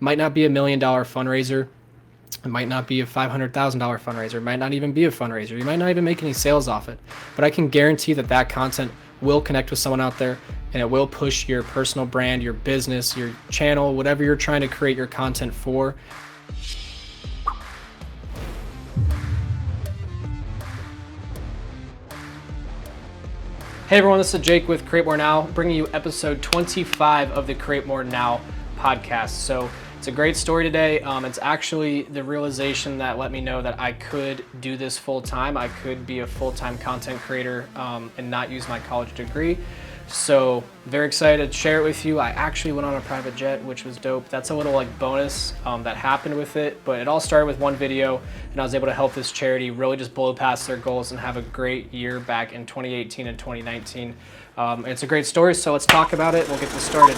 It might not be $1 million fundraiser. It might not be a $500,000 fundraiser. It might not even be a fundraiser. You might not even make any sales off it. But I can guarantee that that content will connect with someone out there, and it will push your personal brand, your business, your channel, whatever you're trying to create your content for. Hey everyone, this is Jake with Create.More.Now, bringing you episode 25 of the Create.More.Now podcast. So it's a great story today. It's actually the realization that let me know that I could do this full time. I could be a full-time content creator and not use my college degree. So very excited to share it with you. I actually went on a private jet, which was dope. That's a little bonus that happened with it, but it all started with one video, and I was able to help this charity really just blow past their goals and have a great year back in 2018 and 2019. It's a great story, so let's talk about it. We'll get this started.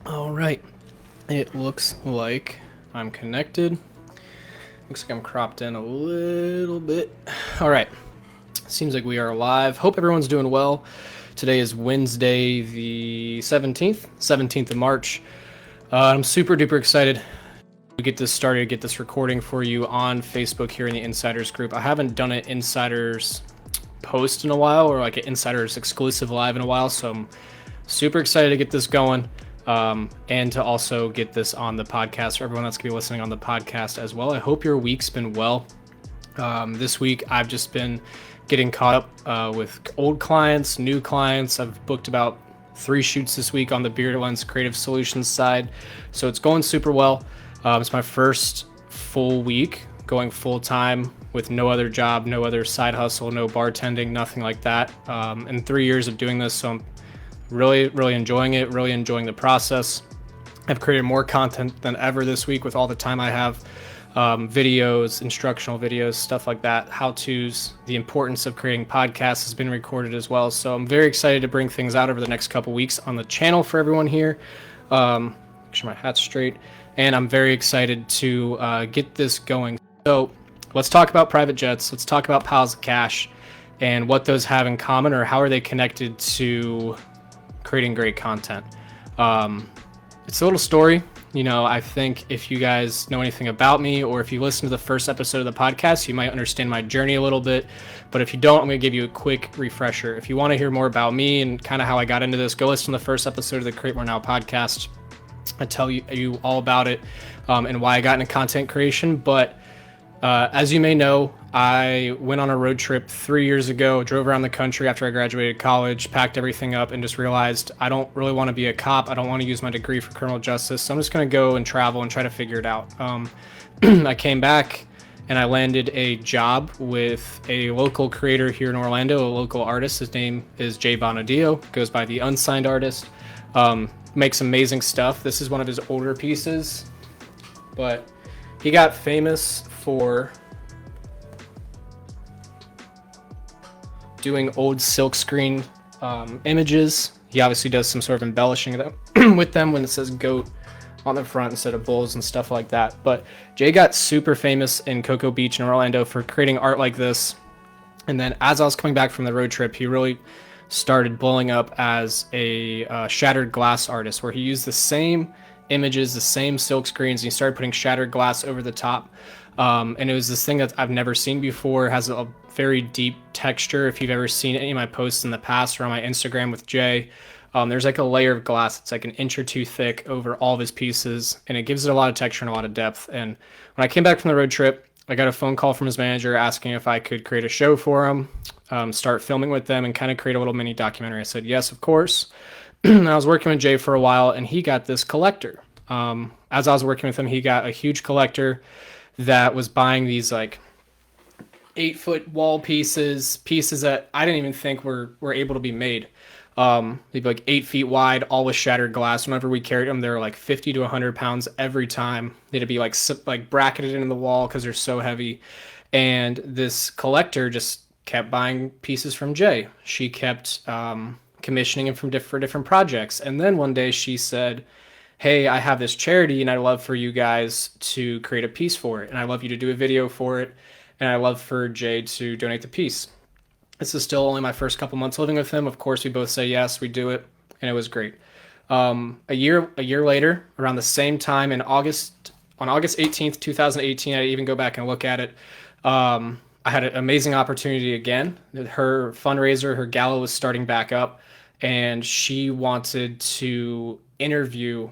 All right. It looks like I'm connected. Looks like I'm cropped in a little bit. All right. Seems like we are live. Hope everyone's doing well. Today is Wednesday, the 17th of March. I'm super duper excited to get this started, get this recording for you on Facebook here in the Insiders group. I haven't done an Insiders post in a while, or like an Insiders exclusive live in a while, so I'm super excited to get this going. And to also get this on the podcast for everyone that's going to be listening on the podcast as well. I hope your week's been well. This week, I've just been getting caught up with old clients, new clients. I've booked about 3 shoots this week on the Beard Lens Creative Solutions side. So it's going super well. It's my first full week going full time with no other job, no other side hustle, no bartending, nothing like that. In 3 years of doing this, so I'm really enjoying it, really enjoying the process. I've created more content than ever this week with all the time I have. Videos, instructional videos, stuff like that, how-tos. The importance of creating podcasts has been recorded as well. So I'm very excited to bring things out over the next couple weeks on the channel for everyone here. Make sure my hat's straight. And I'm very excited to get this going. So let's talk about private jets. Let's talk about piles of cash and what those have in common, or how are they connected to creating great content. It's a little story. I think if you guys know anything about me, or if you listen to the first episode of the podcast, you might understand my journey a little bit. But if you don't, I'm going to give you a quick refresher. If you want to hear more about me and kind of how I got into this, go listen to the first episode of the Create.More.Now podcast. I tell you all about it and why I got into content creation. But as you may know, I went on a road trip 3 years ago, drove around the country after I graduated college, packed everything up, and just realized I don't really want to be a cop. I don't want to use my degree for criminal justice. So I'm just going to go and travel and try to figure it out. I came back and I landed a job with a local creator here in Orlando, a local artist. His name is Jay Bonadio, goes by the Unsigned Artist. Makes amazing stuff. This is one of his older pieces, but he got famous for doing old silkscreen images. He obviously does some sort of embellishing with them when it says goat on the front instead of bulls and stuff like that. But Jay got super famous in Cocoa Beach in Orlando for creating art like this. And then as I was coming back from the road trip, he really started blowing up as a shattered glass artist, where he used the same images, the same silk screens, and he started putting shattered glass over the top. And it was this thing that I've never seen before. It has a very deep texture. If you've ever seen any of my posts in the past or on my Instagram with Jay, there's like a layer of glass. It's like an inch or two thick over all of his pieces, and it gives it a lot of texture and a lot of depth. And when I came back from the road trip, I got a phone call from his manager asking if I could create a show for him, start filming with them, and kind of create a little mini documentary. I said, yes, of course. I was working with Jay for a while, and he got this collector. As I was working with him, he got a huge collector that was buying these 8-foot wall pieces that I didn't even think were able to be made. They'd be 8 feet wide, all with shattered glass. Whenever we carried them, they were 50 to 100 pounds every time. They'd be bracketed into the wall because they're so heavy. And this collector just kept buying pieces from Jay. She kept commissioning him for different projects. And then one day she said, hey, I have this charity and I'd love for you guys to create a piece for it. And I'd love you to do a video for it. and I love for Jay to donate the piece. This is still only my first couple months living with him. Of course, we both say yes, we do it, and it was great. A year later, around the same time in August, on August 18th, 2018, I even go back and look at it. I had an amazing opportunity again. Her fundraiser, her gala was starting back up, and she wanted to interview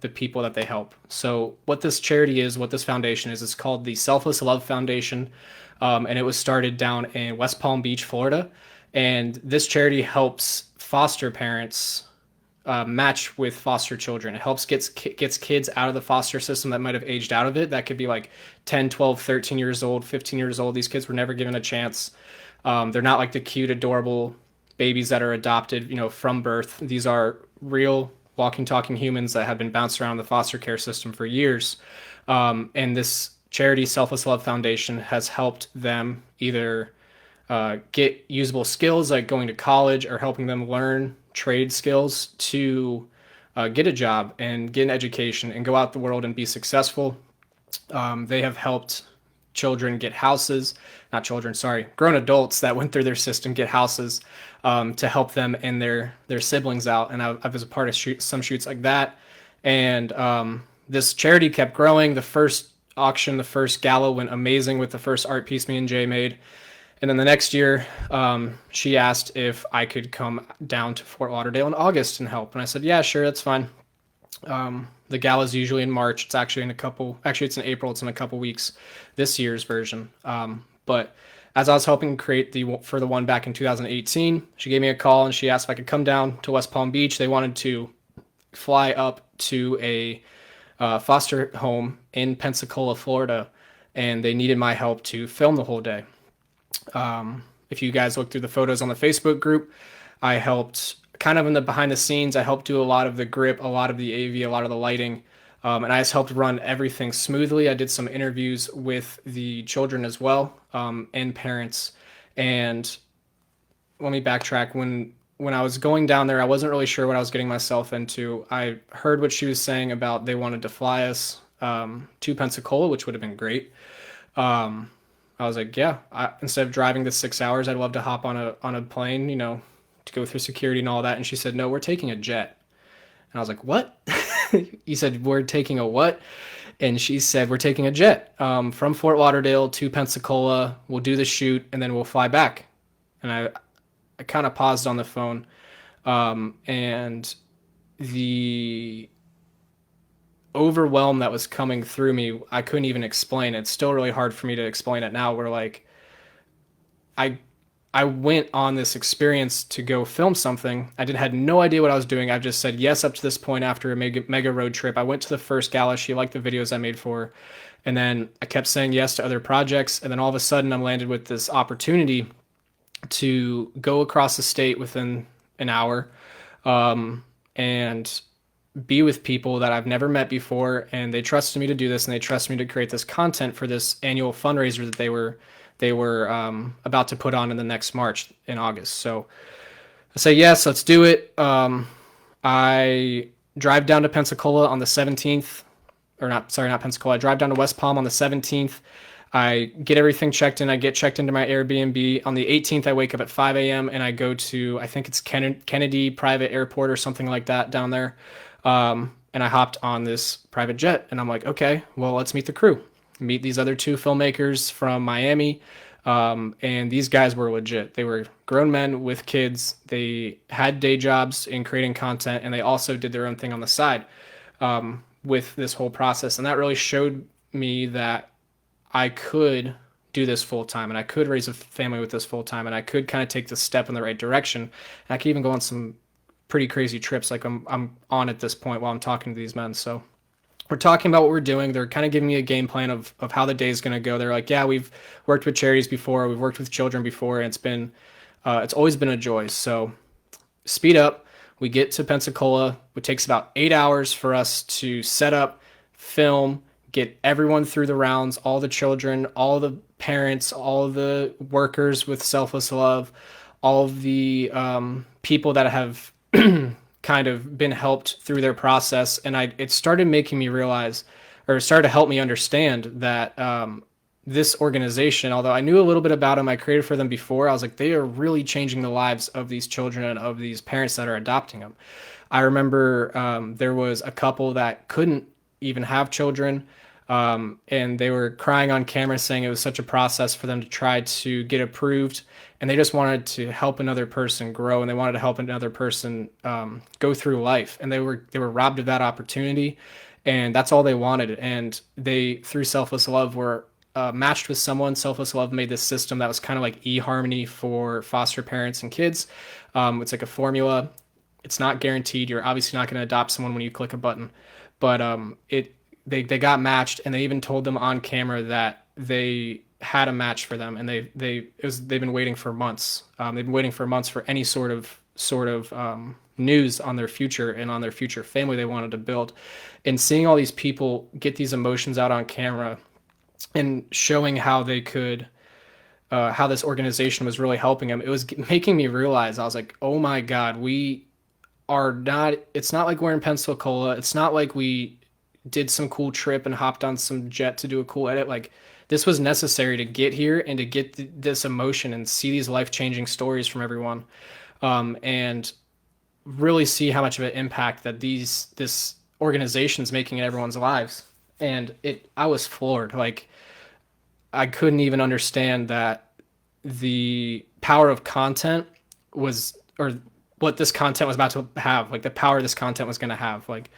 the people that they help. So, what this charity is, what this foundation is, it's called the Selfless Love Foundation, and it was started down in West Palm Beach, Florida. And this charity helps foster parents match with foster children. It helps gets kids out of the foster system that might have aged out of it. That could be like 10, 12, 13 years old, 15 years old. These kids were never given a chance. They're not like the cute, adorable babies that are adopted, from birth. These are real walking, talking humans that have been bounced around the foster care system for years. And this charity, Selfless Love Foundation, has helped them either get usable skills like going to college or helping them learn trade skills to get a job and get an education and go out the world and be successful. They have helped children get houses, not children, sorry, grown adults that went through their system get houses to help them and their siblings out. And I was a part of some shoots like that. And this charity kept growing. The first auction, the first gala went amazing with the first art piece me and Jay made. And then the next year, she asked if I could come down to Fort Lauderdale in August and help. And I said, yeah, sure, that's fine. The gala is usually in March. It's actually it's in April. It's in a couple weeks, this year's version. But as I was helping create for the one back in 2018, she gave me a call and she asked if I could come down to West Palm Beach. They wanted to fly up to a foster home in Pensacola, Florida, and they needed my help to film the whole day. If you guys look through the photos on the Facebook group, I helped kind of in the behind the scenes. I helped do a lot of the grip, a lot of the AV, a lot of the lighting, and I just helped run everything smoothly. I did some interviews with the children as well, and parents. And let me backtrack. When I was going down there, I wasn't really sure what I was getting myself into. I heard what she was saying about they wanted to fly us to Pensacola, which would have been great. I was like, yeah, instead of driving the 6 hours, I'd love to hop on a plane, to go through security and all that. And she said, no, we're taking a jet. And I was like, what? You said, we're taking a what? And she said, we're taking a jet from Fort Lauderdale to Pensacola. We'll do the shoot and then we'll fly back. And I kind of paused on the phone. And the overwhelm that was coming through me, I couldn't even explain. It's still really hard for me to explain it now. Where like I I went on this experience to go film something. I had no idea what I was doing. I've just said yes up to this point after a mega road trip. I went to the first gala. She liked the videos I made for her. And then I kept saying yes to other projects. And then all of a sudden I'm landed with this opportunity to go across the state within an hour, and be with people that I've never met before. And they trusted me to do this, and they trusted me to create this content for this annual fundraiser that they were about to put on in the next March in August. So I say, yes, let's do it. I drive down to Pensacola on the 17th, or not Pensacola. I drive down to West Palm on the 17th. I get everything checked in. I get checked into my Airbnb. On the 18th, I wake up at 5 a.m. and I go to, I think it's Kennedy Private Airport or something like that down there. And I hopped on this private jet, and I'm like, okay, well, let's meet the crew. Meet these other two filmmakers from Miami. And these guys were legit. They were grown men with kids. They had day jobs in creating content, and they also did their own thing on the side with this whole process. And that really showed me that I could do this full time, and I could raise a family with this full time, and I could kind of take this step in the right direction. And I could even go on some pretty crazy trips like I'm on at this point while I'm talking to these men. So we're talking about what we're doing. They're kind of giving me a game plan of how the day is going to go. They're like, yeah, we've worked with charities before. We've worked with children before. And it's always been a joy. So speed up. We get to Pensacola. It takes about 8 hours for us to set up, film, get everyone through the rounds, all the children, all the parents, all the workers with selfless love, all of the people that have kind of been helped through their process. And it started making me realize, or started to help me understand that this organization, although I knew a little bit about them, I created for them before. I was like, they are really changing the lives of these children and of these parents that are adopting them. I remember there was a couple that couldn't even have children, and they were crying on camera saying it was such a process for them to try to get approved, and they just wanted to help another person grow, and they wanted to help another person go through life, and they were robbed of that opportunity, and that's all they wanted. And they, through selfless love, were matched with someone. Selfless love made this system that was kind of like eHarmony for foster parents and kids. It's like a formula. It's not guaranteed. You're obviously not going to adopt someone when you click a button, but they got matched, and they even told them on camera that they had a match for them, and they've been waiting for months. They've been waiting for months for any sort of news on their future and on their future family they wanted to build, and seeing all these people get these emotions out on camera and showing how they could how this organization was really helping them. It was making me realize, I was like, oh my God, we are not, it's not like we're in Pensacola. It's not like we did some cool trip and hopped on some jet to do a cool edit. Like, this was necessary to get here and to get this emotion and see these life-changing stories from everyone, and really see how much of an impact that this organization's making in everyone's lives. And I was floored. Like, I couldn't even understand that the power of content was, or what this content was about to have, like the power this content was going to have. Like,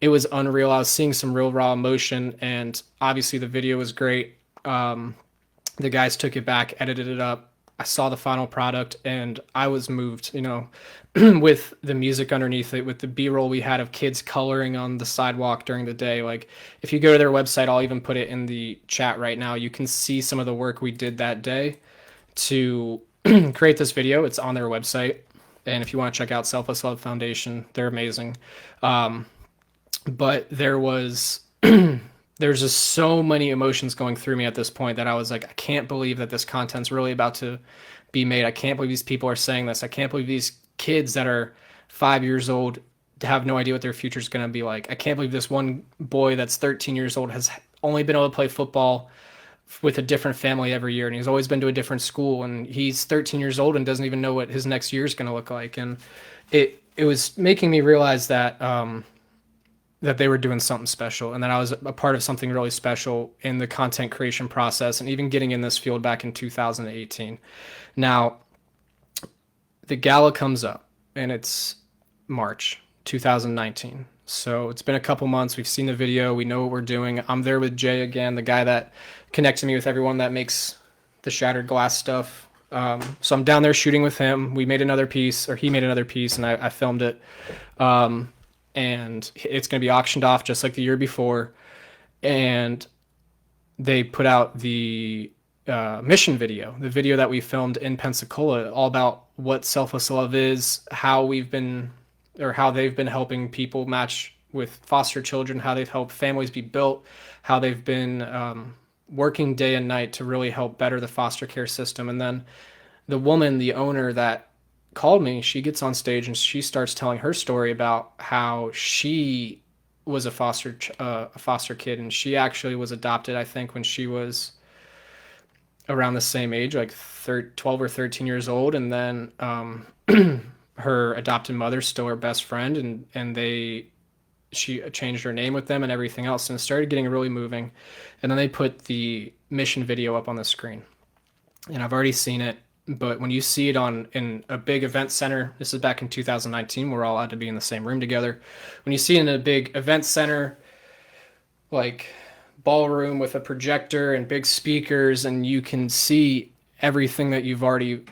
it was unreal. I was seeing some real raw emotion, and obviously the video was great. The guys took it back, edited it up. I saw the final product, and I was moved, with the music underneath it, with the B-roll we had of kids coloring on the sidewalk during the day. Like, if you go to their website, I'll even put it in the chat right now. You can see some of the work we did that day to create this video. It's on their website. And if you want to check out Selfless Love Foundation, they're amazing. But there's just so many emotions going through me at this point that I was like, I can't believe that this content's really about to be made. I can't believe these people are saying this. I can't believe these kids that are 5 years old have no idea what their future is going to be like. I can't believe this one boy that's 13 years old has only been able to play football with a different family every year, and he's always been to a different school, and he's 13 years old and doesn't even know what his next year is going to look like. And it was making me realize that that they were doing something special, and that I was a part of something really special in the content creation process, and even getting in this field back in 2018. Now, the gala comes up, and it's March 2019. So it's been a couple months. We've seen the video. We know what we're doing. I'm there with Jay again, the guy that connected me with everyone that makes the shattered glass stuff. So I'm down there shooting with him. We made another piece, or he made another piece, and I filmed it. And it's going to be auctioned off just like the year before. And they put out the mission video, the video that we filmed in Pensacola, all about what selfless love is, how we've been, or how they've been helping people match with foster children, how they've helped families be built, how they've been working day and night to really help better the foster care system. And then the woman, the owner that called me, she gets on stage and she starts telling her story about how she was a foster kid, and she actually was adopted, I think, when she was around the same age, like 12 or 13 years old. And then her adopted mother's still her best friend, and she changed her name with them and everything else, and it started getting really moving. And then they put the mission video up on the screen, and I've already seen it. But when you see it in a big event center, this is back in 2019, we're all allowed to be in the same room together. When you see it in a big event center, like ballroom with a projector and big speakers, and you can see everything that you've already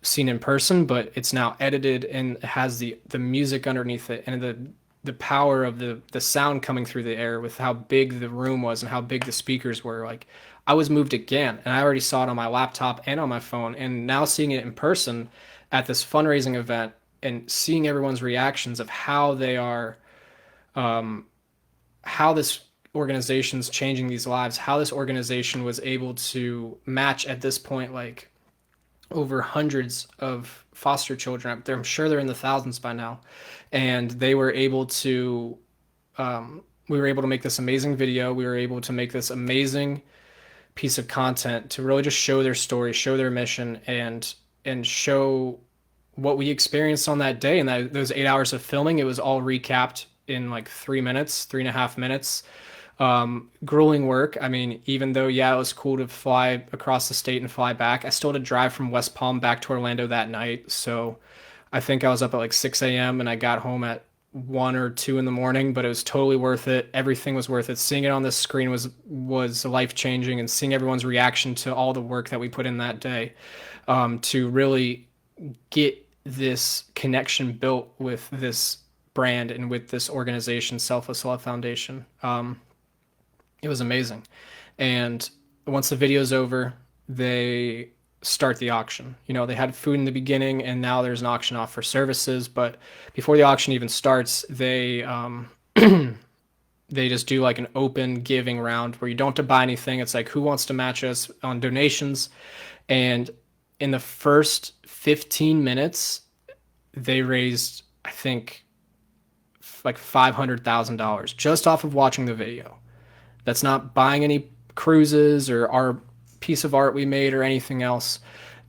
seen in person, but it's now edited and it has the music underneath it, and the power of the sound coming through the air with how big the room was and how big the speakers were. Like, I was moved again, and I already saw it on my laptop and on my phone, and now seeing it in person at this fundraising event and seeing everyone's reactions of how they are, how this organization's changing these lives, how this organization was able to match at this point, like, over hundreds of foster children. I'm sure they're in the thousands by now. And they were able to, we were able to make this amazing video. We were able to make this amazing piece of content to really just show their story, show their mission, and show what we experienced on that day. And those 8 hours of filming, it was all recapped in like 3 minutes, 3.5 minutes. Grueling work. I mean, even though, yeah, it was cool to fly across the state and fly back, I still had to drive from West Palm back to Orlando that night. So I think I was up at like 6 a.m. and I got home at 1 or 2 in the morning, but it was totally worth it. Everything was worth it. Seeing it on the screen was life changing, and seeing everyone's reaction to all the work that we put in that day, to really get this connection built with this brand and with this organization, Selfless Love Foundation. It was amazing. And once the video's over, they start the auction. You know, they had food in the beginning, and now there's an auction off for services. But before the auction even starts, they just do like an open giving round where you don't have to buy anything. It's like, who wants to match us on donations? And in the first 15 minutes, they raised, I think, like $500,000 just off of watching the video. That's not buying any cruises or our piece of art we made or anything else.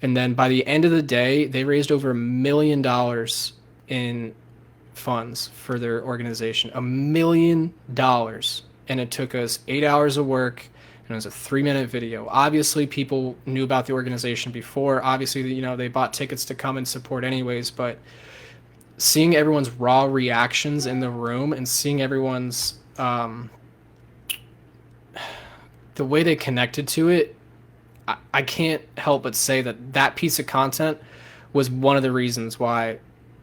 And then by the end of the day, they raised over $1 million in funds for their organization. $1 million. And it took us 8 hours of work, and it was a 3-minute video. Obviously, people knew about the organization before. Obviously, you know, they bought tickets to come and support anyways, but seeing everyone's raw reactions in the room and seeing everyone's the way they connected to it, I can't help but say that that piece of content was one of the reasons why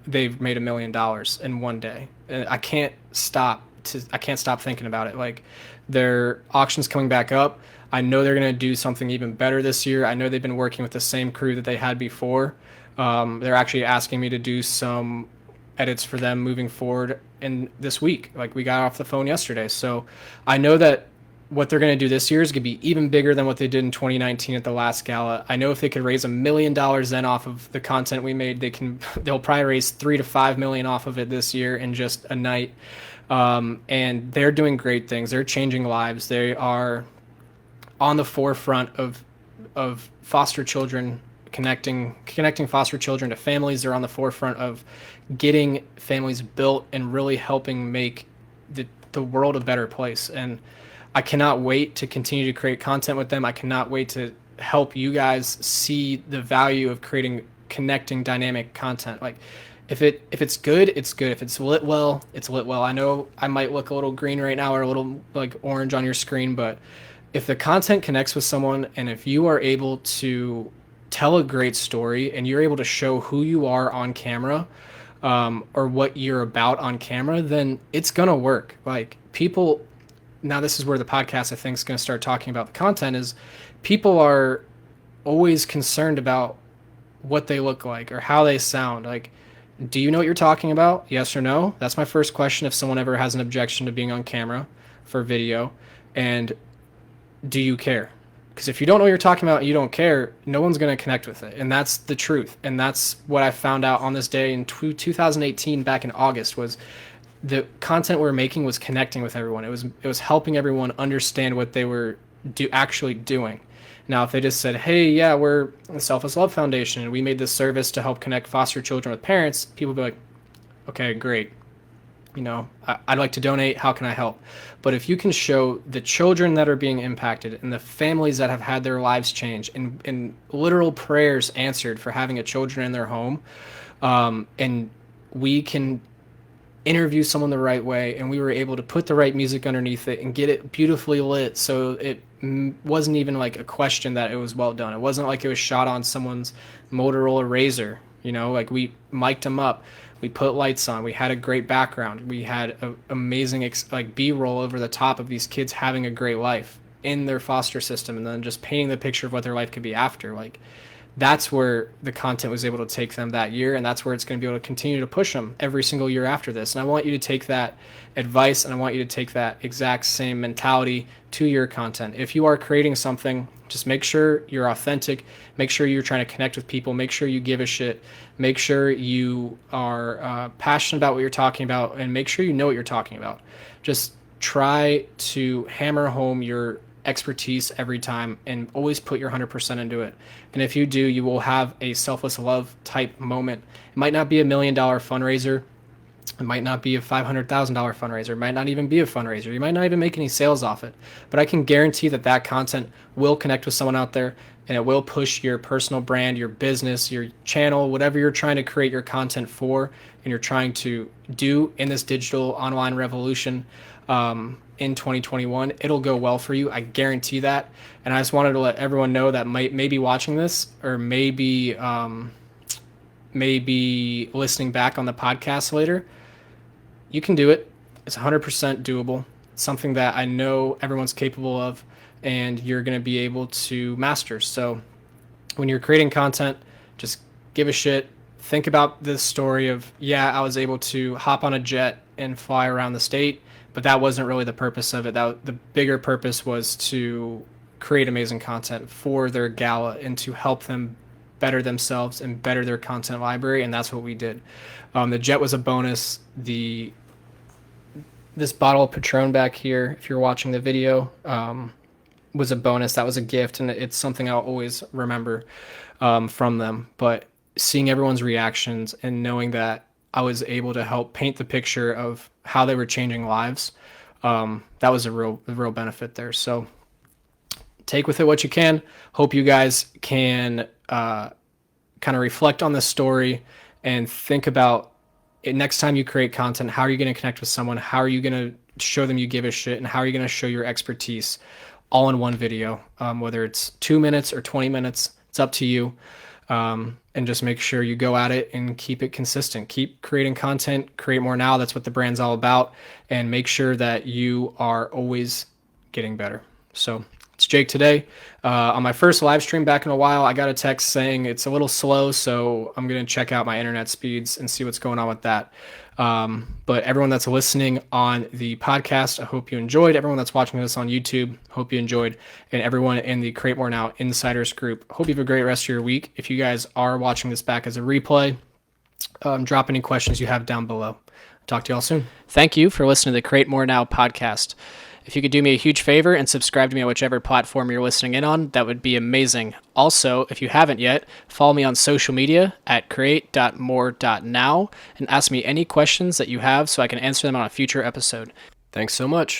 they've made $1 million in one day. And I can't stop thinking about it. Like, their auction's coming back up. I know they're going to do something even better this year. I know they've been working with the same crew that they had before. They're actually asking me to do some edits for them moving forward in this week. Like, we got off the phone yesterday. So I know that what they're going to do this year is going to be even bigger than what they did in 2019 at the last gala. I know if they could raise $1 million then off of the content we made, they'll probably raise 3 to 5 million off of it this year in just a night. And they're doing great things. They're changing lives. They are on the forefront of foster children, connecting foster children to families. They're on the forefront of getting families built and really helping make the world a better place. And I cannot wait to continue to create content with them. I cannot wait to help you guys see the value of creating connecting dynamic content. Like, if it's good, it's good. If it's lit well, it's lit well. I know I might look a little green right now or a little like orange on your screen, but if the content connects with someone, and if you are able to tell a great story and you're able to show who you are on camera, or what you're about on camera, then it's gonna work. Like, people, now this is where the podcast I think is going to start talking about the content, is people are always concerned about what they look like or how they sound. Like, do you know what you're talking about? Yes or no? That's my first question if someone ever has an objection to being on camera for video. And do you care? Because if you don't know what you're talking about and you don't care, no one's going to connect with it. And that's the truth. And that's what I found out on this day in 2018 back in August, was the content we were making was connecting with everyone. It was helping everyone understand what they were actually doing. Now, if they just said, "Hey, yeah, we're the Selfless Love Foundation and we made this service to help connect foster children with parents," people would be like, "Okay, great. You know, I'd like to donate. How can I help?" But if you can show the children that are being impacted and the families that have had their lives changed and literal prayers answered for having a children in their home, and we can interview someone the right way, and we were able to put the right music underneath it and get it beautifully lit, so it wasn't even like a question that it was well done. It wasn't like it was shot on someone's Motorola Razr. You know, like, we mic'd them up, we put lights on, we had a great background, we had a amazing like B-roll over the top of these kids having a great life in their foster system, and then just painting the picture of what their life could be after. Like, that's where the content was able to take them that year, and that's where it's going to be able to continue to push them every single year after this. And I want you to take that advice, and I want you to take that exact same mentality to your content. If you are creating something, just make sure you're authentic, make sure you're trying to connect with people, make sure you give a shit, make sure you are passionate about what you're talking about, and make sure you know what you're talking about. Just try to hammer home your expertise every time and always put your 100% into it. And if you do, you will have a selfless love type moment. It might not be $1 million fundraiser. It might not be a $500,000 fundraiser. It might not even be a fundraiser. You might not even make any sales off it. But I can guarantee that that content will connect with someone out there, and it will push your personal brand, your business, your channel, whatever you're trying to create your content for and you're trying to do in this digital online revolution in 2021. It'll go well for you. I guarantee that. And I just wanted to let everyone know that may be watching this or maybe listening back on the podcast later. You can do it. It's 100% doable. It's something that I know everyone's capable of and you're going to be able to master. So when you're creating content, just give a shit. Think about this story of, yeah, I was able to hop on a jet and fly around the state, but that wasn't really the purpose of it. The bigger purpose was to create amazing content for their gala and to help them better themselves and better their content library, and that's what we did. The jet was a bonus. This bottle of Patron back here, if you're watching the video, was a bonus. That was a gift, and it's something I'll always remember from them. But seeing everyone's reactions and knowing that I was able to help paint the picture of how they were changing lives, that was a real benefit there. So take with it what you can. Hope you guys can kind of reflect on this story and think about it next time you create content. How are you going to connect with someone? How are you going to show them you give a shit? And how are you going to show your expertise all in one video? Whether it's 2 minutes or 20 minutes, it's up to you. And just make sure you go at it and keep it consistent. Keep creating content, create more now. That's what the brand's all about. And make sure that you are always getting better. So it's Jake today. On my first live stream back in a while, I got a text saying it's a little slow, so I'm going to check out my internet speeds and see what's going on with that. But everyone that's listening on the podcast, I hope you enjoyed. Everyone that's watching this on YouTube, hope you enjoyed. And everyone in the Create More Now Insiders group, hope you have a great rest of your week. If you guys are watching this back as a replay, drop any questions you have down below. Talk to you all soon. Thank you for listening to the Create More Now podcast. If you could do me a huge favor and subscribe to me on whichever platform you're listening in on, that would be amazing. Also, if you haven't yet, follow me on social media at Create.More.Now and ask me any questions that you have so I can answer them on a future episode. Thanks so much.